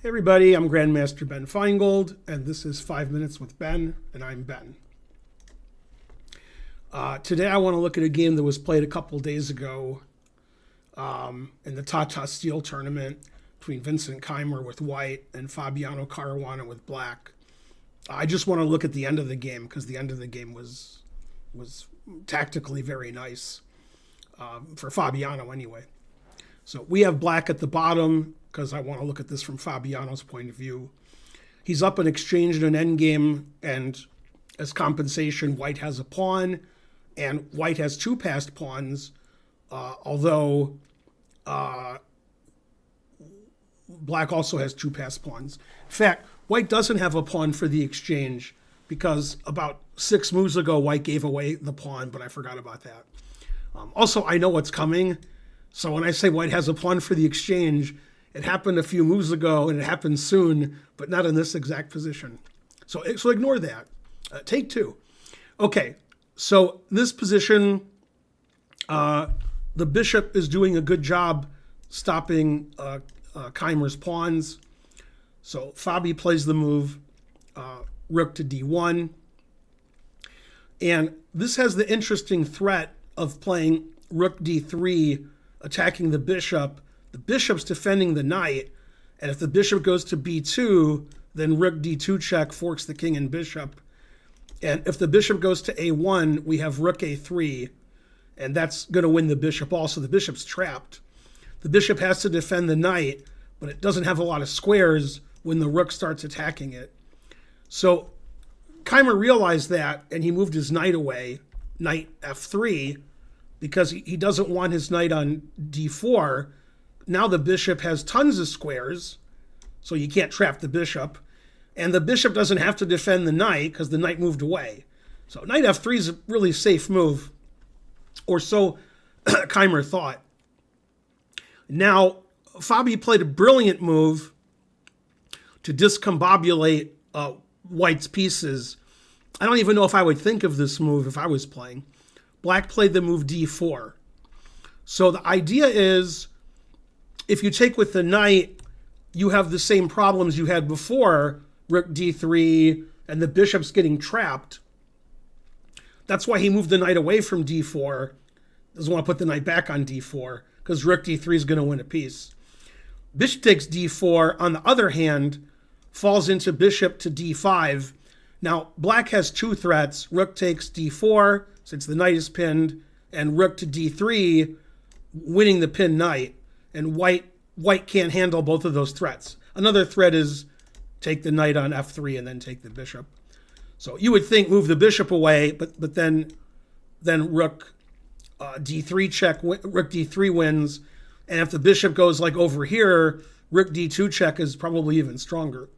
Hey everybody, I'm Grandmaster Ben Feingold, and this is 5 Minutes with Ben, and I'm Ben. Today I want to look at a game that was played a couple days ago in the Tata Steel tournament between Vincent Keymer with white and Fabiano Caruana with black. I just want to look at the end of the game because the end of the game was tactically very nice for Fabiano anyway. So we have black at the bottom because I want to look at this from Fabiano's point of view. He's up an exchange in an endgame, and as compensation, white has a pawn, and white has two passed pawns, although black also has two passed pawns. In fact, white doesn't have a pawn for the exchange because about 6 moves ago, white gave away the pawn, but I forgot about that. Also, I know what's coming. So when I say white has a pawn for the exchange, it happened a few moves ago and it happens soon, but not in this exact position. So ignore that. Take two. Okay, so this position, the bishop is doing a good job stopping Keymer's pawns. So Fabi plays the move rook to d1. And this has the interesting threat of playing rook d3, attacking the bishop. The bishop's defending the knight, and if the bishop goes to b2, then rook d2 check forks the king and bishop. And if the bishop goes to a1, we have rook a3, and that's going to win the bishop also. The bishop's trapped. The bishop has to defend the knight, but it doesn't have a lot of squares when the rook starts attacking it. So Keymer realized that, and he moved his knight away, knight f3, because he doesn't want his knight on d4. Now the bishop has tons of squares, so you can't trap the bishop. And the bishop doesn't have to defend the knight because the knight moved away. So knight f3 is a really safe move, or so Keymer thought. Now, Fabi played a brilliant move to discombobulate white's pieces. I don't even know if I would think of this move if I was playing. Black played the move d4. So the idea is, if you take with the knight, you have the same problems you had before, rook d3, and the bishop's getting trapped. That's why he moved the knight away from d4. Doesn't want to put the knight back on d4, because rook d3 is going to win a piece. Bishop takes d4, on the other hand, falls into bishop to d5. Now, black has two threats. Rook takes d4, since the knight is pinned, and rook to d3, winning the pinned knight. And white can't handle both of those threats. Another threat is take the knight on f3 and then take the bishop. So you would think move the bishop away, but then rook d3 check, rook d3 wins. And if the bishop goes like over here, rook d2 check is probably even stronger.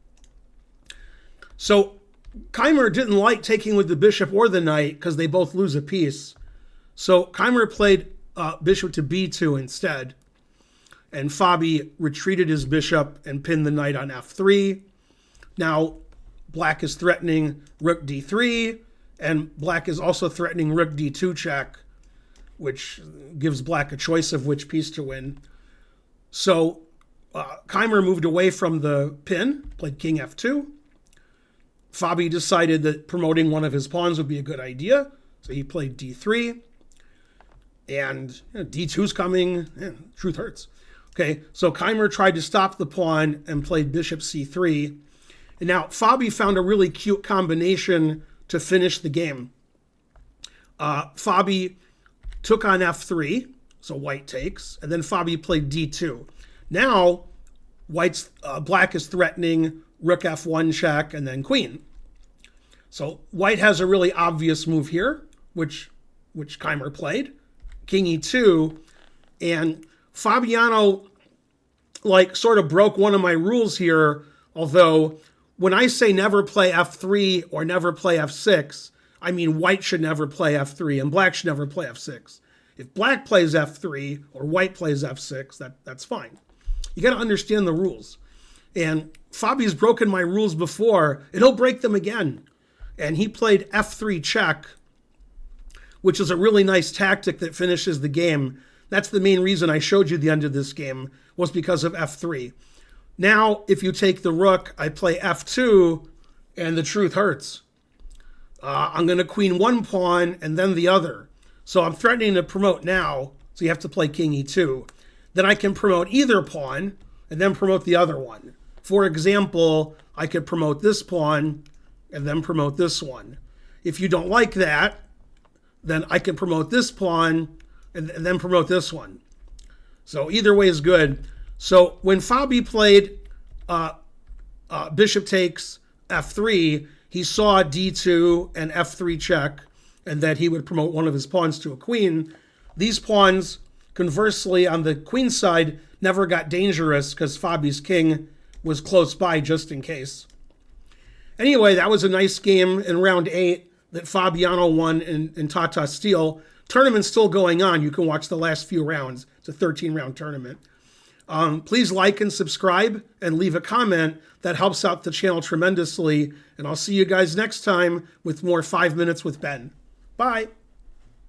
So Keymer didn't like taking with the bishop or the knight because they both lose a piece. So Keymer played bishop to b2 instead. And Fabi retreated his bishop and pinned the knight on f3. Now, black is threatening rook d3, and black is also threatening rook d2 check, which gives black a choice of which piece to win. So Keymer moved away from the pin, played king f2. Fabi decided that promoting one of his pawns would be a good idea, so he played d3. And d2's coming. Truth hurts. Okay, so Keymer tried to stop the pawn and played bishop c3. And now Fabi found a really cute combination to finish the game. Fabi took on f3, so white takes, and then Fabi played d2. Now, black is threatening rook f1 check and then queen. So white has a really obvious move here, which Keymer played, king e2, and Fabiano sort of broke one of my rules here, although when I say never play f3 or never play f6, I mean white should never play f3 and black should never play f6. If black plays f3 or white plays f6, that's fine. You got to understand the rules. And Fabi's broken my rules before, and he'll break them again. And he played f3 check, which is a really nice tactic that finishes the game. That's the main reason I showed you the end of this game, was because of f3. Now, if you take the rook, I play f2, and the truth hurts. I'm going to queen one pawn and then the other. So I'm threatening to promote now, so you have to play king e2. Then I can promote either pawn and then promote the other one. For example, I could promote this pawn and then promote this one. If you don't like that, then I can promote this pawn and then promote this one. So either way is good. So when Fabi played bishop takes f3, he saw d2 and f3 check, and that he would promote one of his pawns to a queen. These pawns, conversely, on the queen side, never got dangerous because Fabi's king was close by just in case. Anyway, that was a nice game in round 8 that Fabiano won in Tata steel. Tournament's still going on. You can watch the last few rounds. It's a 13-round tournament. Please like and subscribe and leave a comment. That helps out the channel tremendously. And I'll see you guys next time with more 5 Minutes with Ben. Bye.